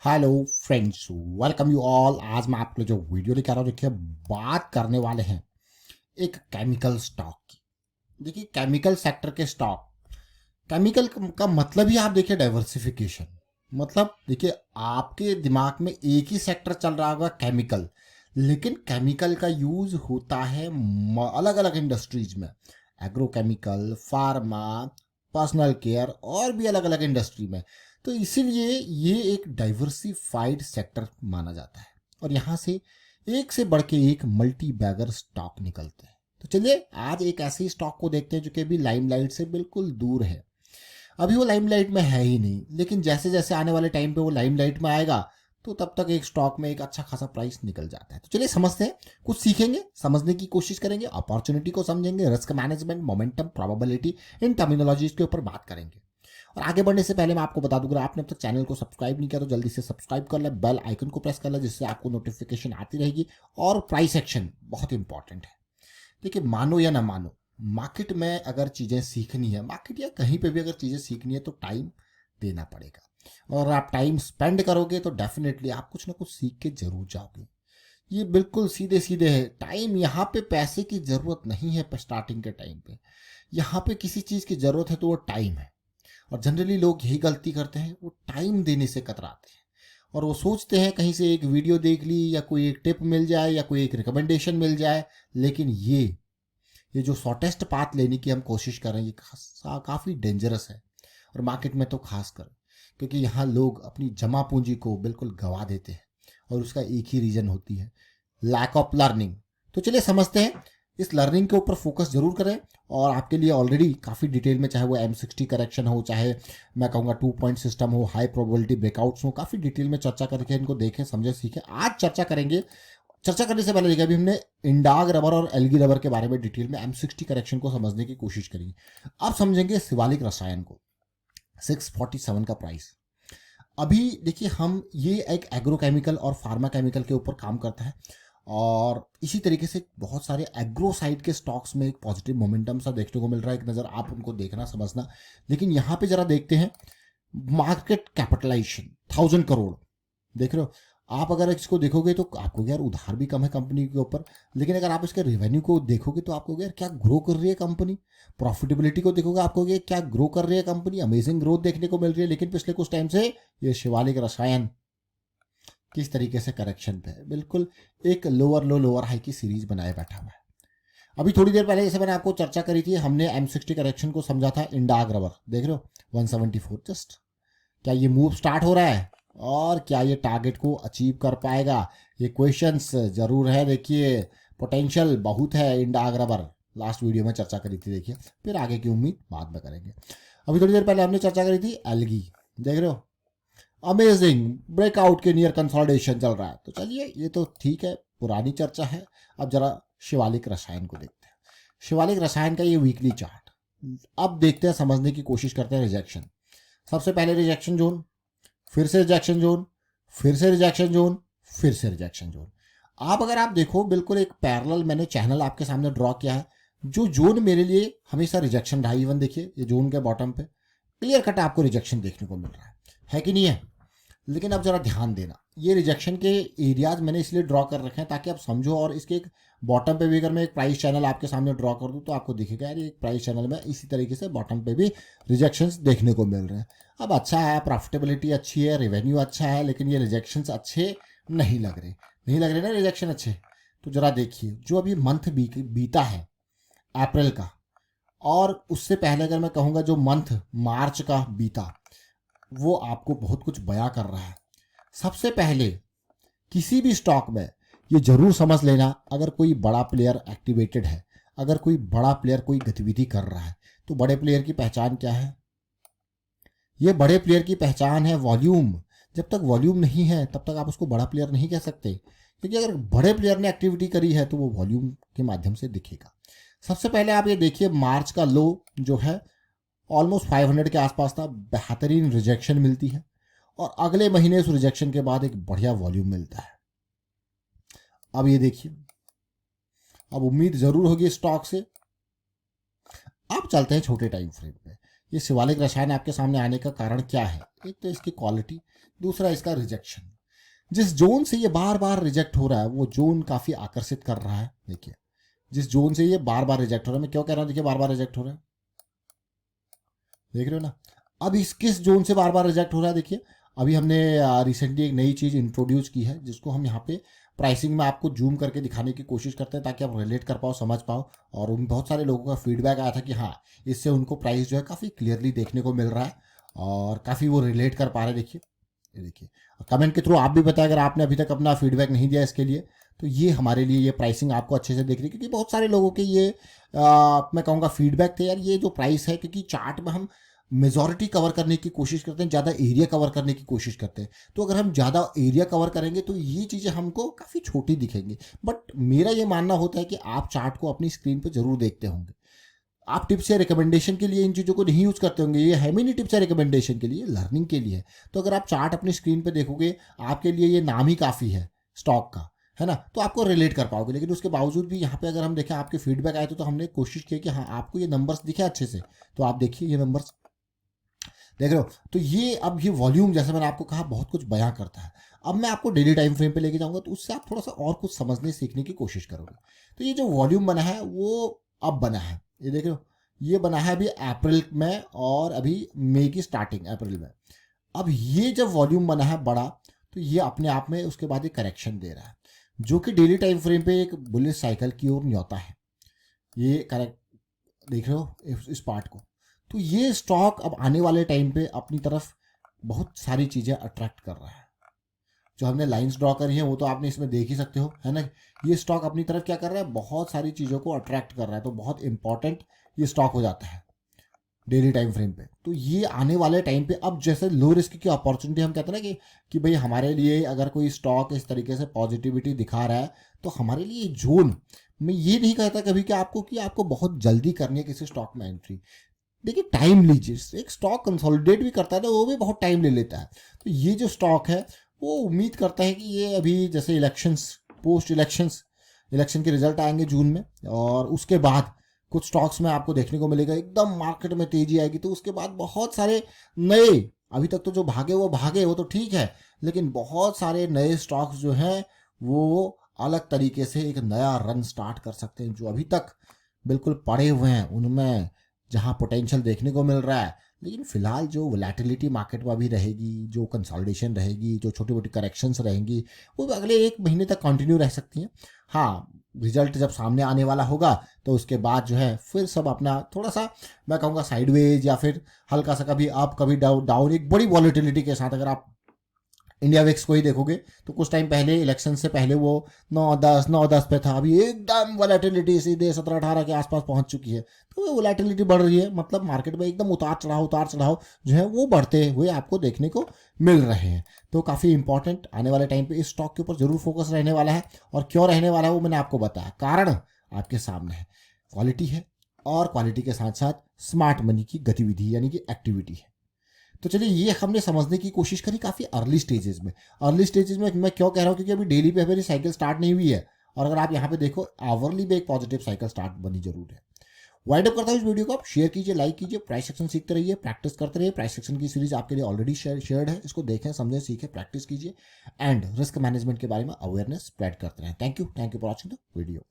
Hello friends, welcome you all. आज मैं आपके लिए जो वीडियो लेकर आ रहा हूँ, देखिए बात करने वाले हैं एक केमिकल स्टॉक की। देखिए केमिकल सेक्टर के स्टॉक, केमिकल का मतलब ही आप देखिए डाइवर्सिफिकेशन। मतलब देखिए आपके दिमाग में एक ही सेक्टर चल रहा होगा केमिकल, लेकिन केमिकल का यूज होता है अलग अलग इंडस्ट्रीज में। एग्रोकेमिकल, फार्मा, पर्सनल केयर और भी अलग अलग इंडस्ट्री में। तो इसीलिए ये एक डाइवर्सिफाइड सेक्टर माना जाता है और यहाँ से बढ़ के एक मल्टी बैगर स्टॉक निकलते हैं। तो चलिए आज एक ऐसे स्टॉक को देखते हैं जो कि अभी लाइमलाइट से बिल्कुल दूर है। अभी वो लाइमलाइट में है ही नहीं, लेकिन जैसे जैसे आने वाले टाइम पे वो लाइमलाइट में आएगा तो तब तक एक स्टॉक में एक अच्छा खासा प्राइस निकल जाता है। तो चलिए समझते हैं, कुछ सीखेंगे, समझने की कोशिश करेंगे, अपॉर्चुनिटी को समझेंगे, रिस्क मैनेजमेंट, मोमेंटम, प्रोबेबिलिटी, इन टर्मिनोलॉजीज के ऊपर बात करेंगे। और आगे बढ़ने से पहले मैं आपको बता दूंगा, आपने अब तक चैनल को सब्सक्राइब नहीं किया तो जल्दी से सब्सक्राइब कर ले, बेल आइकन को प्रेस कर ले, जिससे आपको नोटिफिकेशन आती रहेगी। और प्राइस एक्शन बहुत इंपॉर्टेंट है। देखिए मानो या ना मानो, मार्केट में अगर चीज़ें सीखनी है, मार्केट या कहीं पे भी अगर चीज़ें सीखनी है तो टाइम देना पड़ेगा। और आप टाइम स्पेंड करोगे तो डेफिनेटली आप कुछ ना कुछ सीख के जरूर जाओगे। ये बिल्कुल सीधे सीधे है। टाइम, यहाँ पे पैसे की ज़रूरत नहीं है स्टार्टिंग के टाइम पे। यहाँ पे किसी चीज़ की ज़रूरत है तो वो टाइम है। और जनरली लोग यही गलती करते हैं, वो टाइम देने से कतराते हैं और वो सोचते हैं कहीं से एक वीडियो देख ली या कोई एक टिप मिल जाए या कोई एक रिकमेंडेशन मिल जाए। लेकिन ये जो शॉर्टेस्ट पाथ लेने की हम कोशिश कर रहे हैं, ये काफ़ी डेंजरस है। और मार्केट में तो खास कर, क्योंकि यहाँ लोग अपनी जमा पूंजी को बिल्कुल गवा देते हैं और उसका एक ही रीज़न होती है, लैक ऑफ लर्निंग। तो चलिए समझते हैं, इस लर्निंग के ऊपर फोकस जरूर करें। और आपके लिए ऑलरेडी काफ़ी डिटेल में, चाहे वो M60 करेक्शन हो, चाहे मैं कहूँगा 2 पॉइंट सिस्टम हो, हाई प्रोबेबिलिटी ब्रेकआउट्स हो, काफ़ी डिटेल में चर्चा करके इनको देखें, समझें, सीखें। आज चर्चा करेंगे। चर्चा करने से पहले देखिए, अभी हमने इंडाग रबर और एल्गी रबर के बारे में डिटेल में M60 करेक्शन को समझने की कोशिश करी। अब समझेंगे शिवालिक रसायन को। 647 का प्राइस। अभी देखिए, हम ये एक एग्रोकेमिकल और फार्मा केमिकल के ऊपर काम करता है और इसी तरीके से बहुत सारे एग्रो साइड के स्टॉक्स में एक पॉजिटिव मोमेंटम सा देखने को मिल रहा है। एक नज़र आप उनको देखना, समझना। लेकिन यहाँ पे जरा देखते हैं, मार्केट कैपिटलाइजेशन 1000 करोड़। देख रहे हो आप, अगर इसको देखोगे तो आपको यार उधार भी कम है कंपनी के ऊपर। लेकिन अगर आप इसके रेवेन्यू को देखोगे तो आपको यार क्या ग्रो कर रही है कंपनी। प्रॉफिटेबिलिटी को देखोगे आपको क्या ग्रो कर रही है कंपनी, अमेजिंग ग्रोथ देखने को मिल रही है। लेकिन पिछले कुछ टाइम से ये शिवालिक रसायन किस तरीके से करेक्शन पे है, बिल्कुल एक लोअर लो लोअर हाई की सीरीज बनाए बैठा हुआ है। अभी थोड़ी देर पहले जैसे मैंने आपको चर्चा करी थी, हमने M60 करेक्शन को समझा था इंडाग रबर। देख रहे हो 174 जस्ट। क्या ये मूव स्टार्ट हो रहा है और क्या ये टारगेट को अचीव कर पाएगा, ये क्वेश्चंस जरूर है। देखिए पोटेंशियल बहुत है इंडाग रबर, लास्ट वीडियो में चर्चा करी थी। देखिए फिर आगे की उम्मीद बाद में करेंगे। अभी थोड़ी देर पहले हमने चर्चा करी थी एल्गी। देख रहे हो अमेजिंग ब्रेकआउट के नियर कंसोलिडेशन चल रहा है। तो चलिए ये तो ठीक है, पुरानी चर्चा है। अब जरा शिवालिक रसायन को देखते हैं। शिवालिक रसायन का ये वीकली चार्ट अब देखते हैं, समझने की कोशिश करते हैं। रिजेक्शन, सबसे पहले रिजेक्शन जोन, फिर से रिजेक्शन जोन, फिर से रिजेक्शन जोन, फिर से रिजेक्शन जोन। आप अगर आप देखो, बिल्कुल एक पैरेलल मैंने चैनल आपके सामने ड्रॉ किया है। जो जोन मेरे लिए हमेशा रिजेक्शन रहा, इवन देखिए ये जोन के बॉटम पे क्लियर कट आपको रिजेक्शन देखने को मिल रहा है कि नहीं है। लेकिन अब जरा ध्यान देना, ये रिजेक्शन के एरियाज मैंने इसलिए ड्रॉ कर रखे हैं ताकि आप समझो। और इसके एक बॉटम पे भी अगर मैं एक प्राइस चैनल आपके सामने ड्रॉ कर दूं तो आपको दिखेगा यार एक प्राइस चैनल में इसी तरीके से बॉटम पे भी रिजेक्शंस देखने को मिल रहे हैं। अब अच्छा है, प्रॉफिटेबिलिटी अच्छी है, रेवेन्यू अच्छा है, लेकिन ये रिजेक्शंस अच्छे नहीं लग रहे। नहीं लग रहे ना रिजेक्शन अच्छे। तो जरा देखिए, जो अभी मंथ बीता है अप्रैल का, और उससे पहले अगर मैं कहूँगा जो मंथ मार्च का बीता, वो आपको बहुत कुछ बयां कर रहा है। सबसे पहले किसी भी स्टॉक में ये जरूर समझ लेना, अगर कोई बड़ा प्लेयर एक्टिवेटेड है, अगर कोई बड़ा प्लेयर कोई गतिविधि कर रहा है, तो बड़े प्लेयर की पहचान क्या है? ये बड़े प्लेयर की पहचान है वॉल्यूम। जब तक वॉल्यूम नहीं है तब तक आप उसको बड़ा प्लेयर नहीं कह सकते, क्योंकि अगर बड़े प्लेयर ने एक्टिविटी करी है तो वो वॉल्यूम के माध्यम से दिखेगा। सबसे पहले आप ये देखिए, मार्च का लो जो है ऑलमोस्ट 500 के आसपास था, बेहतरीन रिजेक्शन मिलती है और अगले महीने उस रिजेक्शन के बाद एक बढ़िया वॉल्यूम मिलता है। अब ये देखिए, अब उम्मीद जरूर होगी स्टॉक से। अब चलते हैं छोटे टाइम फ्रेम पे। ये शिवालिक रसायन आपके सामने आने का कारण क्या है? एक तो इसकी क्वालिटी। दूसरा इसका रिजेक्शन। जिस जोन से ये बार बार रिजेक्ट हो रहा है वो जोन काफी आकर्षित कर रहा है। देखिए जिस जोन से ये बार बार रिजेक्ट हो रहा है, मैं क्यों कह रहा हूं, देखिए बार बार रिजेक्ट हो रहा है, देख रहे हो ना। अब इस किस जोन से बार बार रिजेक्ट हो रहा है, देखिए अभी हमने रिसेंटली एक नई चीज इंट्रोड्यूस की है जिसको हम यहाँ पे प्राइसिंग में आपको जूम करके दिखाने की कोशिश करते हैं ताकि आप रिलेट कर पाओ, समझ पाओ। और उन बहुत सारे लोगों का फीडबैक आया था कि हाँ इससे उनको प्राइस जो है काफ़ी क्लियरली देखने को मिल रहा है और काफ़ी वो रिलेट कर पा रहे हैं। देखिए ये देखिए, कमेंट के थ्रू आप भी बताएं अगर आपने अभी तक अपना फीडबैक नहीं दिया इसके लिए, तो ये हमारे लिए ये प्राइसिंग आपको अच्छे से देख रही है क्योंकि बहुत सारे लोगों के ये मैं कहूँगा फीडबैक थे यार, ये जो प्राइस है क्योंकि चार्ट में हम मेजॉरिटी कवर करने की कोशिश करते हैं, ज़्यादा एरिया कवर करने की कोशिश करते हैं, तो अगर हम ज़्यादा एरिया कवर करेंगे तो ये चीज़ें हमको काफ़ी छोटी दिखेंगी। बट मेरा ये मानना होता है कि आप चार्ट को अपनी स्क्रीन पर जरूर देखते होंगे, आप टिप्स या रिकमेंडेशन के लिए इन चीज़ों को नहीं यूज़ करते होंगे, ये है भी नहीं टिप्स या रिकमेंडेशन के लिए, लर्निंग के लिए है। तो अगर आप चार्ट अपनी स्क्रीन पे देखोगे, आपके लिए ये नाम ही काफ़ी है स्टॉक का, है ना, तो आपको रिलेट कर पाओगे। लेकिन उसके बावजूद भी यहाँ पे अगर हम देखें आपके फीडबैक आए तो हमने कोशिश की कि हाँ आपको ये नंबर्स दिखे अच्छे से, तो आप देखिए ये नंबर्स देख रहे हो। तो ये अब ये वॉल्यूम जैसे मैंने आपको कहा बहुत कुछ बयां करता है। अब मैं आपको डेली टाइम फ्रेम पे लेके जाऊंगा तो उससे आप थोड़ा सा और कुछ समझने सीखने की कोशिश करोगे। तो ये जो वॉल्यूम बना है वो अब बना है, ये देख रहे हो, ये बना है अभी अप्रैल में और अभी मई की स्टार्टिंग अप्रैल में। अब ये जब वॉल्यूम बना है बड़ा तो ये अपने आप में उसके बाद एक करेक्शन दे रहा है जो कि डेली टाइम फ्रेम पे एक बुलिश साइकिल की ओर न्योता है। ये करेक्ट देख रहे हो इस पार्ट को। तो ये स्टॉक अब आने वाले टाइम पे अपनी तरफ बहुत सारी चीज़ें अट्रैक्ट कर रहा है। जो हमने लाइंस ड्रॉ करी हैं वो तो आपने इसमें देख ही सकते हो, है ना। ये स्टॉक अपनी तरफ क्या कर रहा है, बहुत सारी चीज़ों को अट्रैक्ट कर रहा है, तो बहुत इंपॉर्टेंट ये स्टॉक हो जाता है डेली टाइम फ्रेम पे। तो ये आने वाले टाइम पे अब जैसे लो रिस्क की अपॉर्चुनिटी हम कहते हैं ना कि भाई हमारे लिए अगर कोई स्टॉक इस तरीके से पॉजिटिविटी दिखा रहा है तो हमारे लिए जोन, मैं ये नहीं कहता कभी कि आपको बहुत जल्दी करनी है किसी स्टॉक में एंट्री। देखिए टाइम लीजिए, एक स्टॉक कंसोलिडेट भी करता है ना वो भी बहुत टाइम ले लेता है। तो ये जो स्टॉक है वो उम्मीद करता है कि ये अभी जैसे इलेक्शंस, पोस्ट इलेक्शन के रिजल्ट आएंगे जून में और उसके बाद कुछ स्टॉक्स में आपको देखने को मिलेगा एकदम मार्केट में तेजी आएगी, तो उसके बाद बहुत सारे नए, अभी तक तो जो भागे वो तो ठीक है, लेकिन बहुत सारे नए स्टॉक्स जो हैं वो अलग तरीके से एक नया रन स्टार्ट कर सकते हैं। जो अभी तक बिल्कुल पड़े हुए हैं उनमें जहां पोटेंशियल देखने को मिल रहा है, लेकिन फिलहाल जो वोलेटिलिटी मार्केट में अभी रहेगी, जो कंसोलिडेशन रहेगी, जो छोटी मोटी करेक्शंस रहेंगी वो अगले एक महीने तक कंटिन्यू रह सकती हैं। हाँ रिजल्ट जब सामने आने वाला होगा तो उसके बाद जो है फिर सब अपना थोड़ा सा मैं कहूँगा साइडवेज या फिर हल्का सा कभी अप कभी डाउन एक बड़ी वॉलेटिलिटी के साथ। अगर आप इंडिया वेक्स को ही देखोगे तो कुछ टाइम पहले इलेक्शन से पहले वो 9-10 पे था, अभी एकदम वोलेटिलिटी सीधे 17-18 के आसपास पहुंच चुकी है। तो वो वोलेटिलिटी बढ़ रही है, मतलब मार्केट में एकदम उतार चढ़ाव जो है वो बढ़ते हुए आपको देखने को मिल रहे हैं। तो काफ़ी इंपॉर्टेंट आने वाले टाइम पे इस स्टॉक के ऊपर जरूर फोकस रहने वाला है। और क्यों रहने वाला है वो मैंने आपको बताया, कारण आपके सामने है, क्वालिटी है और क्वालिटी के साथ साथ स्मार्ट मनी की गतिविधि यानी कि एक्टिविटी है। तो चलिए ये हमने समझने की कोशिश करी काफ़ी अर्ली स्टेजेस में मैं क्यों कह रहा हूँ क्योंकि अभी डेली पे मेरी साइकिल स्टार्ट नहीं हुई है और अगर आप यहाँ पे देखो आवरली में एक पॉजिटिव साइकिल स्टार्ट बनी जरूर है। वाइंड अप करता हूँ इस वीडियो को, आप शेयर कीजिए, लाइक कीजिए, प्राइस सेक्शन सीखते रहिए, प्रैक्टिस करते रहिए। प्राइस सेक्शन की सीरीज आपके लिए ऑलरेडी शेयर्ड है, इसको देखें, समझें, सीखें, प्रैक्टिस कीजिए एंड रिस्क मैनेजमेंट के बारे में अवेयरनेस स्प्रेड करते रहें। Thank you for watching the video.